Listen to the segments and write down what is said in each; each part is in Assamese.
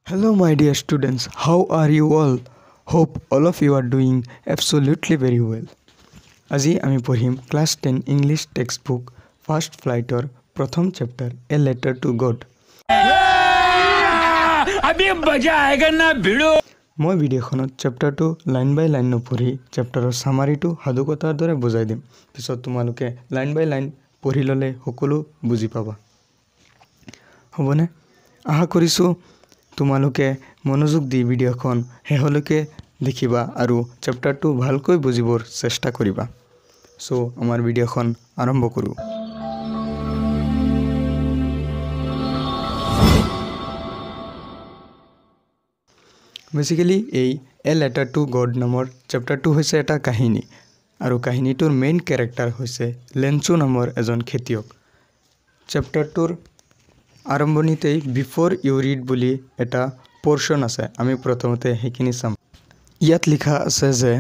Hello, my dear students. How are you all? Hope all of you are doing absolutely very well. আজি আমি পঢ়িম class 10 English text book first ফ্লাইটৰ প্ৰথম chapter a letter to god. अभी मजा आएगा ना भिड़ो। মই ভিডিঅ'খনত চেপ্টাৰটো লাইন বাই লাইন নপঢ়ি চেপ্টাৰৰ সামাৰিটো সাধুকথাৰ দৰে বুজাই দিম। পিছত তোমালোকে লাইন বাই লাইন পঢ়ি ল'লে সকলো বুজি পাবা। হ'বনে? আশা কৰিছোঁ তোমালোকে মনোযোগ দি ভিডিঅ'খন শেষলৈকে দেখিবা আৰু চেপ্টাৰটো ভালকৈ বুজিবৰ চেষ্টা কৰিবা। সো আমাৰ ভিডিঅ'খন আৰম্ভ কৰোঁ। বেসিক্যালি এই এ লেটাৰ টু গড নামৰ চেপ্টাৰটো হৈছে এটা কাহিনী আৰু কাহিনীটোৰ মেইন কেৰেক্টাৰ হৈছে লেঞ্চু নামৰ এজন খেতিয়ক। চেপ্টাৰটোৰ আৰম্ভণিতেই বিফোৰ ইউ ৰিড বুলি এটা পোৰ্শন আছে, আমি প্ৰথমতে সেইখিনি চাম। ইয়াত লিখা আছে যে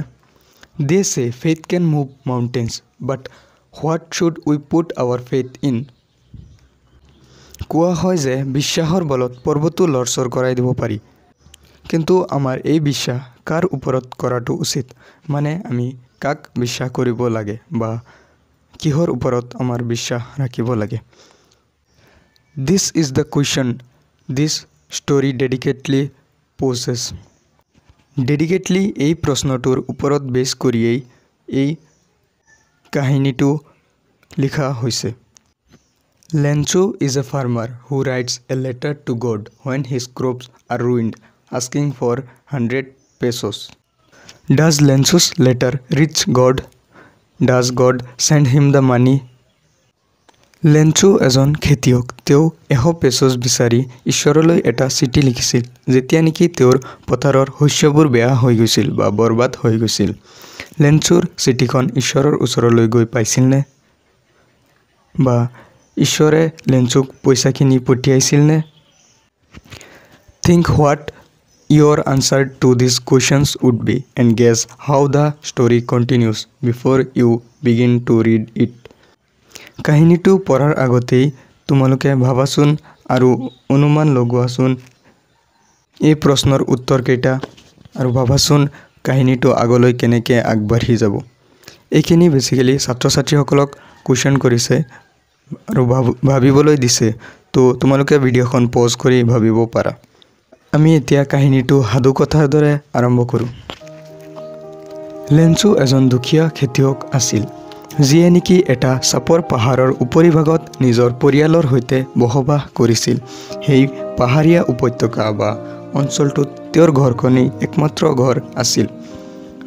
they say faith can move mountains but what should we put our faith in. কোৱা হয় যে বিশ্বাসৰ বলত পৰ্বতো লৰচৰ কৰাই দিব পাৰি, কিন্তু আমাৰ এই বিশ্বাস কাৰ ওপৰত কৰাটো উচিত, মানে আমি কাক বিশ্বাস কৰিব লাগে বা কিহৰ ওপৰত আমাৰ বিশ্বাস ৰাখিব লাগে। This is the question this story dedicatedly poses. Dedicatedly এই প্ৰশ্নটোৰ ওপৰত বেছ কৰিয়েই এই কাহিনীটো লিখা হৈছে। Lenchu is a farmer who writes a letter to God when his crops are ruined, asking for 100 pesos. Does Lenchu's letter reach God? Does God send him the money? লেঞ্চু এজন খেতিয়ক। তেওঁ 100 পেছছ বিচাৰি ঈশ্বৰলৈ এটা চিঠি লিখিছিল যেতিয়া নেকি তেওঁৰ পথাৰৰ শস্যবোৰ বেয়া হৈ গৈছিল বা বৰবাদ হৈ গৈছিল। লেঞ্চুৰ চিঠিখন ঈশ্বৰৰ ওচৰলৈ গৈ পাইছিলনে, বা ঈশ্বৰে লেঞ্চুক পইচাখিনি পঠিয়াইছিলনে? Think what your answer to these questions would be and guess how the story continues before you begin to read it. কাহিনীটো পঢ়াৰ আগতেই তোমালোকে ভাবাচোন আৰু অনুমান লগোৱাচোন এই প্ৰশ্নৰ উত্তৰকেইটা আৰু ভাবাচোন কাহিনীটো আগলৈ কেনেকৈ আগবাঢ়ি যাব। এইখিনি বেছিকেলি ছাত্ৰ ছাত্ৰীসকলক কুৱেশ্যন কৰিছে আৰু ভাবিবলৈ দিছে, তো তোমালোকে ভিডিঅ'খন পজ কৰি ভাবিব পাৰা। আমি এতিয়া কাহিনীটো সাধুকথাৰ দৰে আৰম্ভ কৰোঁ। লেঞ্চু এজন দুখীয়া খেতিয়ক আছিল, যিয়ে নেকি এটা চাপৰ পাহাৰৰ উপৰিভাগত নিজৰ পৰিয়ালৰ সৈতে বসবাস কৰিছিল। সেই পাহাৰীয়া উপত্যকা বা অঞ্চলটোত তেওঁৰ ঘৰখনেই একমাত্ৰ ঘৰ আছিল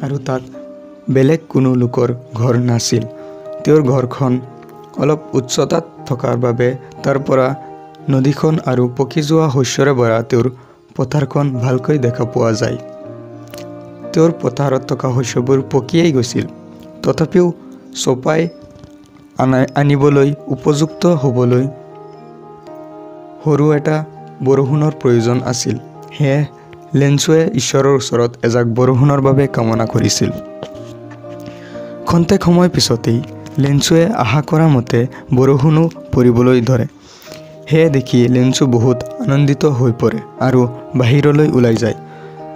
আৰু তাত বেলেগ কোনো লোকৰ ঘৰ নাছিল। তেওঁৰ ঘৰখন অলপ উচ্চতাত থকাৰ বাবে তাৰ পৰা নদীখন আৰু পকি যোৱা শস্যৰে ভৰা তেওঁৰ পথাৰখন ভালকৈ দেখা পোৱা যায়। তেওঁৰ পথাৰত থকা শস্যবোৰ পকিয়েই গৈছিল, তথাপিও চপাই আনিবলৈ উপযুক্ত হ'বলৈ সৰু এটা বৰষুণৰ প্ৰয়োজন আছিল। সেয়ে লেঞ্চুৱে ঈশ্বৰৰ ওচৰত এজাক বৰষুণৰ বাবে কামনা কৰিছিল। খন্তেক সময় পিছতেই লেঞ্চুৱে আশা কৰা মতে বৰষুণো পৰিবলৈ ধৰে। সেয়ে দেখি লেঞ্চু বহুত আনন্দিত হৈ পৰে আৰু বাহিৰলৈ ওলাই যায়।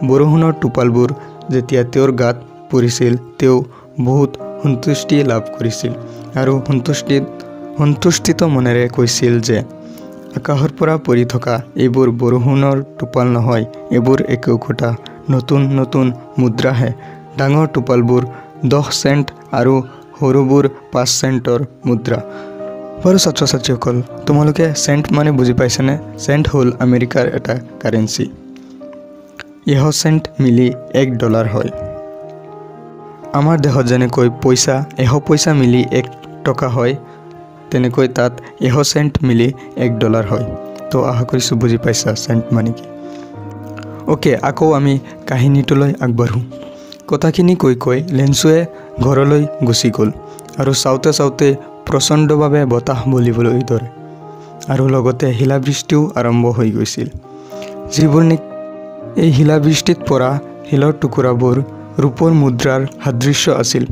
বৰষুণৰ টোপালবোৰ যেতিয়া তেওঁৰ গাত পৰিছিল তেওঁ বহুত সন্তুষ্টি লাভ কৰিছিল আৰু সন্তুষ্টিত মনেৰে কৈছিল যে আকাশৰ পৰা পৰি থকা এইবোৰ বৰষুণৰ টোপাল নহয়, এইবোৰ একোটা নতুন নতুন মুদ্ৰাহে। ডাঙৰ টোপালবোৰ 10 চেণ্ট আৰু সৰুবোৰ 5 চেণ্টৰ মুদ্ৰা। বাৰু ছাত্ৰ ছাত্ৰীসকল, তোমালোকে চেণ্ট মানে বুজি পাইছেনে? চেণ্ট হ'ল আমেৰিকাৰ এটা কাৰেঞ্চি। 100 চেণ্ট মিলি $1 হয়। আমাৰ দেশত যেনেকৈ পইচা 100 পইচা মিলি 1 টকা হয়, তেনেকৈ তাত 100 চেণ্ট মিলি $1 হয়। তো আশা কৰিছোঁ বুজি পাইছা চেণ্ট মানে কি। অ'কে, আকৌ আমি কাহিনীটোলৈ আগবাঢ়োঁ। কথাখিনি কৈ কৈ লেঞ্চুৱে ঘৰলৈ গুচি গ'ল আৰু চাওঁতে চাওঁতে প্ৰচণ্ডভাৱে বতাহ বলিবলৈ ধৰে আৰু লগতে শিলাবৃষ্টিও আৰম্ভ হৈ গৈছিল। যিবোৰ এই শিলাবৃষ্টিত পৰা শিলৰ টুকুৰাবোৰ ৰূপৰ মুদ্ৰাৰ সাদৃশ্য আছিল।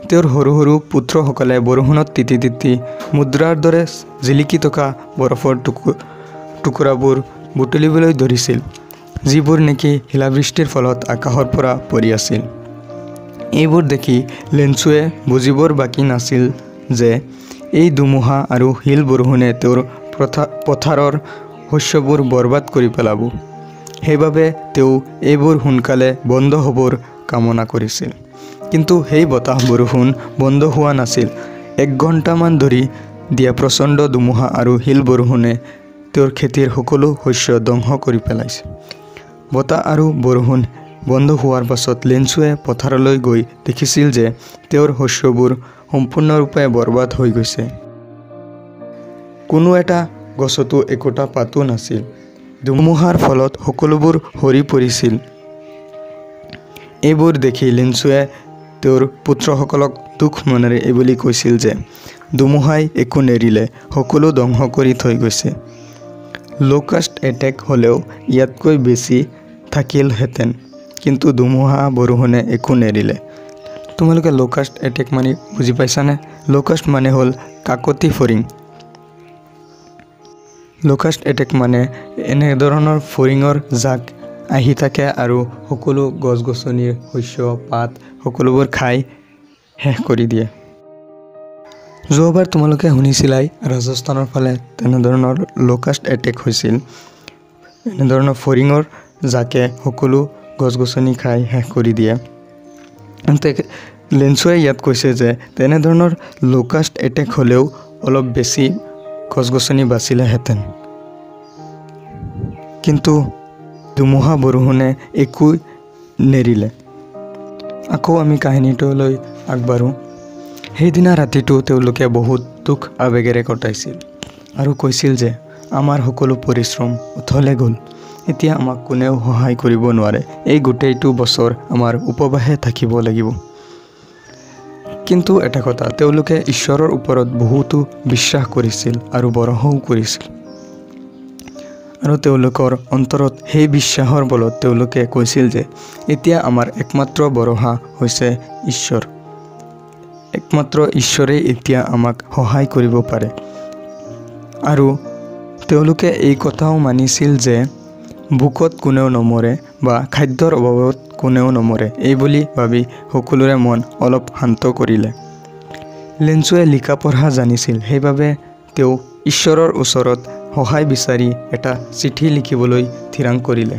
তেওঁৰ সৰু সৰু পুত্ৰসকলে বৰষুণত তিতি তিতি মুদ্ৰাৰ দৰে জিলিকি থকা বৰফৰ টুকুৰাবোৰ বুটলিবলৈ ধৰিছিল। যিবোৰ নেকি শিলাবৃষ্টিৰ ফলত আকাশৰ পৰা পৰি আছিল। এইবোৰ দেখি লেঞ্চুৱে বুজিবৰ বাকী নাছিল যে এই ধুমুহা আৰু শিল বৰষুণে তেওঁৰ পথাৰৰ শস্যবোৰ বৰবাদ কৰি পেলাব। সেইবাবে তেওঁ এইবোৰ সোনকালে বন্ধ হ'বৰ কামনা কৰিছিল। কিন্তু সেই বতাহ বৰষুণ বন্ধ হোৱা নাছিল। 1 ঘণ্টামান ধৰি দিয়া প্ৰচণ্ড ধুমুহা আৰু শিল বৰষুণে তেওঁৰ খেতিৰ সকলো শস্য ধ্বংস কৰি পেলাইছে। বতাহ আৰু বৰষুণ বন্ধ হোৱাৰ পাছত লেঞ্চুৱে পথাৰলৈ গৈ দেখিছিল যে তেওঁৰ শস্যবোৰ সম্পূৰ্ণৰূপে বৰবাদ হৈ গৈছে। কোনো এটা গছতো একোটা পাতো নাছিল। ধুমুহাৰ ফলত সকলোবোৰ সৰি পৰিছিল। এইবোৰ দেখি লেঞ্চুৱে তেওঁৰ পুত্ৰসকলক দুখ মনেৰে এইবুলি কৈছিল যে ধুমুহাই একো নেৰিলে, সকলো ধ্বংস কৰি থৈ গৈছে। লোকাষ্ট এটেক হ'লেও ইয়াতকৈ বেছি থাকিলহেঁতেন, কিন্তু ধুমুহা বৰষুণে একো নেৰিলে। তোমালোকে লোকাষ্ট এটেক মানে বুজি পাইছানে? লোকাষ্ট মানে হ'ল কাকতি ফৰিং। লোকাষ্ট এটেক মানে এনেধৰণৰ ফৰিঙৰ জাক আহি থাকে আৰু সকলো গছ গছনিৰ শস্য পাত সকলোবোৰ খাই শেষ কৰি দিয়ে। যোৱাবাৰ তোমালোকে শুনিছিলাই ৰাজস্থানৰ ফালে তেনেধৰণৰ লোকাষ্ট এটেক হৈছিল। এনেধৰণৰ ফৰিঙৰ জাকে সকলো গছ গছনি খাই শেষ কৰি দিয়ে। লেঞ্চুৱে ইয়াত কৈছে যে তেনেধৰণৰ লোকাষ্ট এটেক হ'লেও অলপ বেছি গছ গছনি বাচিলেহেঁতেন, কিন্তু ধুমুহা বৰষুণে একো নেৰিলে। আকৌ আমি কাহিনীটোলৈ আগবাঢ়োঁ। সেইদিনা ৰাতিটো তেওঁলোকে বহুত দুখ আৱেগেৰে কটাইছিল আৰু কৈছিল যে আমাৰ সকলো পৰিশ্ৰম অথলে গ'ল। এতিয়া আমাক কোনেও সহায় কৰিব নোৱাৰে। এই গোটেইটো বছৰ আমাৰ উপবাসে থাকিব লাগিব। কিন্তু এটা কথা, তেওঁলোকে ঈশ্বৰৰ ওপৰত বহুতো বিশ্বাস কৰিছিল আৰু ভৰসাও কৰিছিল। আৰু তেওঁলোকৰ অন্তৰত সেই বিশ্বাসৰ বলত তেওঁলোকে কৈছিল যে এতিয়া আমাৰ একমাত্ৰ ভৰসা হৈছে ঈশ্বৰ। একমাত্ৰ ঈশ্বৰেই এতিয়া আমাক সহায় কৰিব পাৰে। আৰু তেওঁলোকে এই কথাও মানিছিল যে ভোকত কোনেও নমৰে বা খাদ্যৰ অভাৱত কোনেও নমৰে। এইবুলি ভাবি সকলোৰে মন অলপ শান্ত কৰিলে। লেঞ্চুৱে লিখা পঢ়া জানিছিল, সেইবাবে তেওঁ ঈশ্বৰৰ ওচৰত সহায় বিচাৰি এটা চিঠি লিখিবলৈ থিৰাং কৰিলে।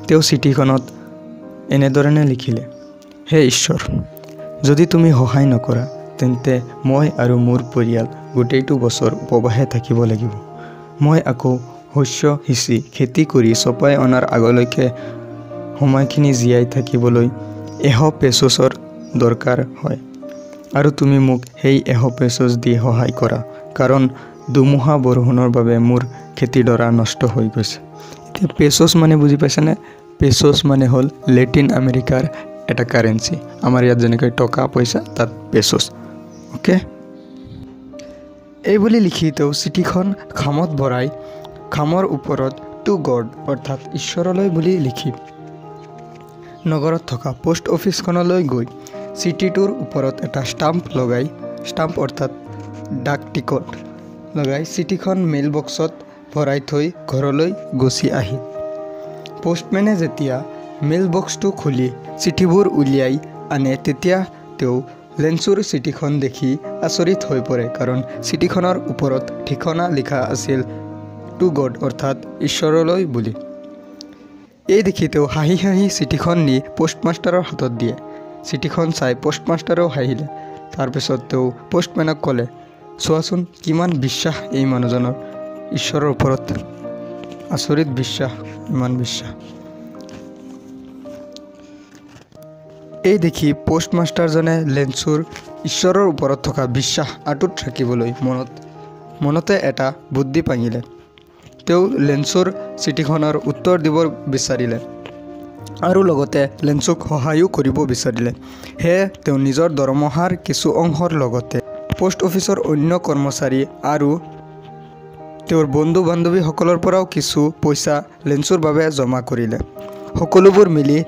তেওঁ চিঠিখনত এনেধৰণে লিখিলে, হে ঈশ্বৰ, যদি তুমি সহায় নকৰা তেন্তে মই আৰু মোৰ পৰিয়াল গোটেইটো বছৰ উপবাসে থাকিব লাগিব। মই আকৌ শস্য সিঁচি খেতি কৰি চপাই অনাৰ আগলৈকে সময়খিনি জীয়াই থাকিবলৈ 100 পেচোছৰ দৰকাৰ হয়। আৰু তুমি মোক সেই 100 পেচোছ দি সহায় কৰা, কাৰণ ধুমুহা বৰষুণৰ বাবে মোৰ খেতিডৰা নষ্ট হৈ গৈছে। এতিয়া পেচোছ মানে বুজি পাইছানে? পেচোছ মানে হ'ল লেটিন আমেৰিকাৰ এটা কাৰেঞ্চি। আমাৰ ইয়াত যেনেকৈ টকা পইচা, তাত পেচোছ। অ'কে, এইবুলি লিখি তেওঁ চিঠিখন খামত ভৰাই খামৰ ওপৰত টু গড অৰ্থাৎ ঈশ্বৰলৈ বুলি লিখি নগৰত থকা পোষ্ট অফিচখনলৈ গৈ চিঠিটোৰ ওপৰত এটা ষ্টাম্প লগাই, ষ্টাম্প অৰ্থাৎ ডাক টিকট লগাই চিঠিখন মেইল বক্সত ভৰাই থৈ ঘৰলৈ গুচি আহিল। পোষ্টমেনে যেতিয়া মেইল বক্সটো খুলি চিঠিবোৰ উলিয়াই আনে তেতিয়া তেওঁ লেঞ্চুৰ চিঠিখন দেখি আচৰিত হৈ পৰে, কাৰণ চিঠিখনৰ ওপৰত ঠিকনা লিখা আছিল টু গড অৰ্থাৎ ঈশ্বৰলৈ বুলি। এই দেখি তেওঁ হাঁহি হাঁহি চিঠিখন নি পোষ্টমাষ্টাৰৰ হাতত দিয়ে। চিঠিখন চাই পোষ্টমাষ্টাৰেও হাঁহিলে। তাৰপিছত তেওঁ পোষ্টমেনক ক'লে, চোৱাচোন কিমান বিশ্বাস এই মানুহজনৰ ঈশ্বৰৰ ওপৰত। আচৰিত বিশ্বাস, ইমান বিশ্বাস। এই দেখি পোষ্টমাষ্টাৰজনে লেঞ্চুৰ ঈশ্বৰৰ ওপৰত থকা বিশ্বাস অটুট ৰাখিবলৈ মনতে এটা বুদ্ধি পাঙিলে। তেওঁ লেঞ্চুৰ চিঠিখনৰ উত্তৰ দিব বিচাৰিলে আৰু লগতে লেঞ্চুক সহায়ো কৰিব বিচাৰিলে। সেয়ে তেওঁ নিজৰ দৰমহাৰ কিছু অংশৰ লগতে পোষ্ট অফিচৰ অন্য কৰ্মচাৰী আৰু তেওঁৰ বন্ধু বান্ধৱীসকলৰ পৰাও কিছু পইচা লেঞ্চুৰ বাবে জমা কৰিলে। সকলোবোৰ মিলি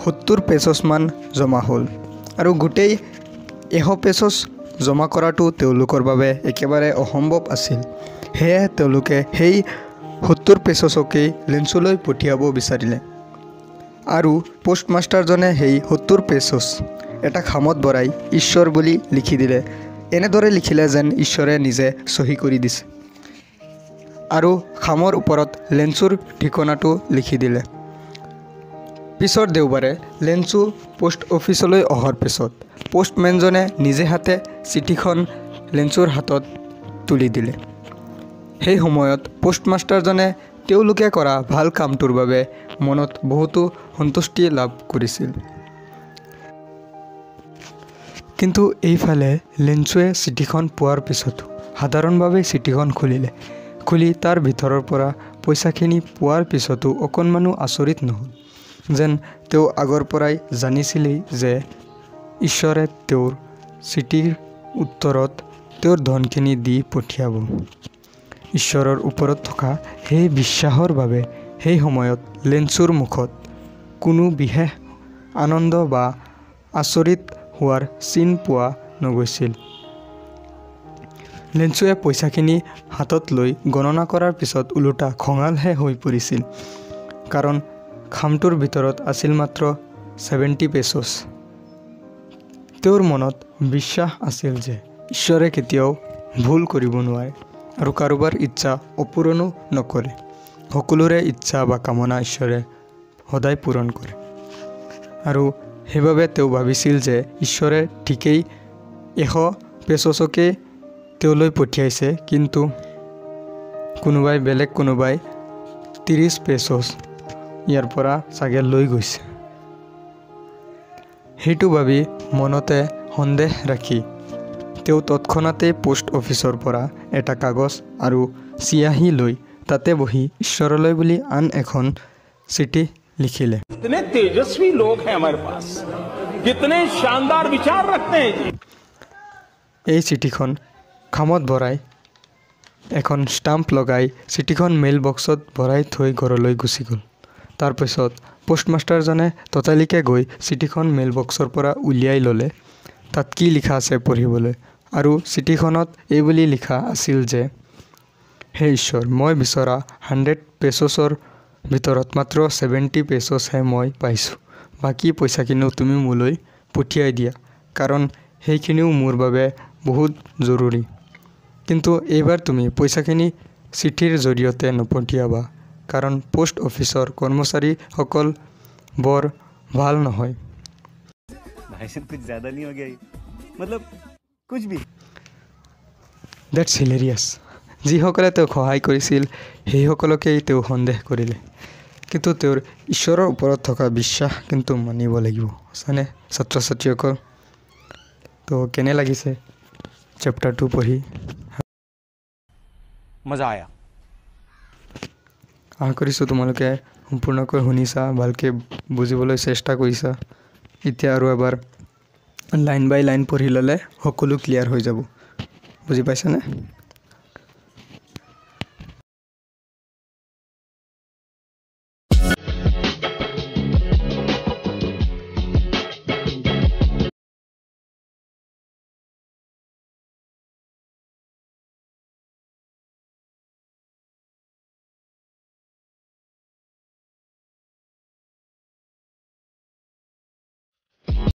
70 পেচোছমান জমা হ'ল আৰু গোটেই 100 পেচোছ জমা কৰাটো তেওঁলোকৰ বাবে একেবাৰে অসম্ভৱ আছিল। সেয়ে তেওঁলোকে সেই 70 পেচছকেই লেঞ্চুলৈ পঠিয়াব বিচাৰিলে আৰু পোষ্টমাষ্টাৰজনে সেই 70 পেচছ এটা খামত ভৰাই ঈশ্বৰ বুলি লিখি দিলে। এনেদৰে লিখিলে যেন ঈশ্বৰে নিজে চহী কৰি দিছে আৰু খামৰ ওপৰত লেঞ্চুৰ ঠিকনাটো লিখি দিলে। পিছৰ দেওবাৰে লেঞ্চু পোষ্ট অফিচলৈ অহাৰ পিছত পোষ্টমেনজনে নিজে হাতে চিঠিখন লেঞ্চুৰ হাতত তুলি দিলে। সেই সময়ত পোষ্টমাষ্টাৰজনে তেওঁলোকে কৰা ভাল কামটোৰ বাবে মনত বহুতো সন্তুষ্টি লাভ কৰিছিল। কিন্তু এইফালে লেঞ্চুৱে চিঠিখন পোৱাৰ পিছতো সাধাৰণভাৱে চিঠিখন খুলি তাৰ ভিতৰৰ পৰা পইচাখিনি পোৱাৰ পিছতো অকণমানো আচৰিত নহ'ল, যেন তেওঁ আগৰ পৰাই জানিছিলেই যে ঈশ্বৰে তেওঁৰ চিঠিৰ উত্তৰত তেওঁৰ ধনখিনি দি পঠিয়াব। ঈশ্বৰৰ ওপৰত থকা সেই বিশ্বাসৰ বাবে সেই সময়ত লেঞ্চুৰ মুখত কোনো বিশেষ আনন্দ বা আচৰিত হোৱাৰ চিন পোৱা নগৈছিল। লেঞ্চুৱে পইচাখিনি হাতত লৈ গণনা কৰাৰ পিছত ওলোটা খঙালহে হৈ পৰিছিল, কাৰণ খামটোৰ ভিতৰত আছিল মাত্ৰ 70 পেচছ। তেওঁৰ মনত বিশ্বাস আছিল যে ঈশ্বৰে কেতিয়াও ভুল কৰিব নোৱাৰে আৰু কাৰোবাৰ ইচ্ছা অপূৰণো নকৰে। সকলোৰে ইচ্ছা বা কামনা ঈশ্বৰে সদায় পূৰণ কৰে আৰু সেইবাবে তেওঁ ভাবিছিল যে ঈশ্বৰে ঠিকেই 100 পেচছকেই তেওঁলৈ পঠিয়াইছে, কিন্তু বেলেগ কোনোবাই 30 পেচছ ইয়াৰ পৰা চাগে লৈ গৈছে। সেইটো ভাবি মনতে সন্দেহ ৰাখি তেওঁ তৎক্ষণাতেই পোষ্ট অফিচৰ পৰা এটা কাগজ আৰু চিয়াহী লৈ তাতে বহি ঈশ্বৰলৈ বুলি আন এখন চিঠি লিখিলে। कितने तेजस्वी लोग हैं हमारे पास, कितने शानदार विचार रखते हैं जी। এই চিঠিখন খামত ভৰাই এখন ষ্টাম্প লগাই চিঠিখন মেইল বক্সত ভৰাই থৈ ঘৰলৈ গুচি গ'ল। তাৰপিছত পোষ্টমাষ্টাৰজনে ততালিকে গৈ চিঠিখন মেইল বক্সৰ পৰা উলিয়াই ল'লে তাত কি লিখা আছে পঢ়িবলৈ, আৰু চিঠিখনত এই বুলি লিখা আছিল যে, হে ঈশ্বৰ, মই বিচৰা 100 পেচছৰ ভিতৰত মাত্ৰ 70 পেচছহে মই পাইছোঁ। বাকী পইচাখিনিও তুমি মোলৈ পঠিয়াই দিয়া, কাৰণ সেইখিনিও মোৰ বাবে বহুত জৰুৰী। কিন্তু এইবাৰ তুমি পইচাখিনি চিঠিৰ জৰিয়তে নপঠিয়াবা, কাৰণ পোষ্ট অফিচৰ কৰ্মচাৰীসকল বৰ ভাল নহয়। দ্যাটছ হিলেৰিয়াছ। যিসকলে তেওঁক সহায় কৰিছিল সেইসকলকেই তেওঁ সন্দেহ কৰিলে, কিন্তু তেওঁৰ ঈশ্বৰৰ ওপৰত থকা বিশ্বাস কিন্তু মানিব লাগিব, হয়নে ছাত্ৰ ছাত্ৰীসকল? তো কেনে লাগিছে চেপ্টাৰটো পঢ়ি? मजा आया। আশা কৰিছোঁ তোমালোকে সম্পূৰ্ণকৈ শুনিছা, ভালকৈ বুজিবলৈ চেষ্টা কৰিছা। এতিয়া আৰু এবাৰ লাইন বাই লাইন পঢ়ি ল'লে সকলো ক্লিয়াৰ হৈ যাব। বুজি পাইছানে?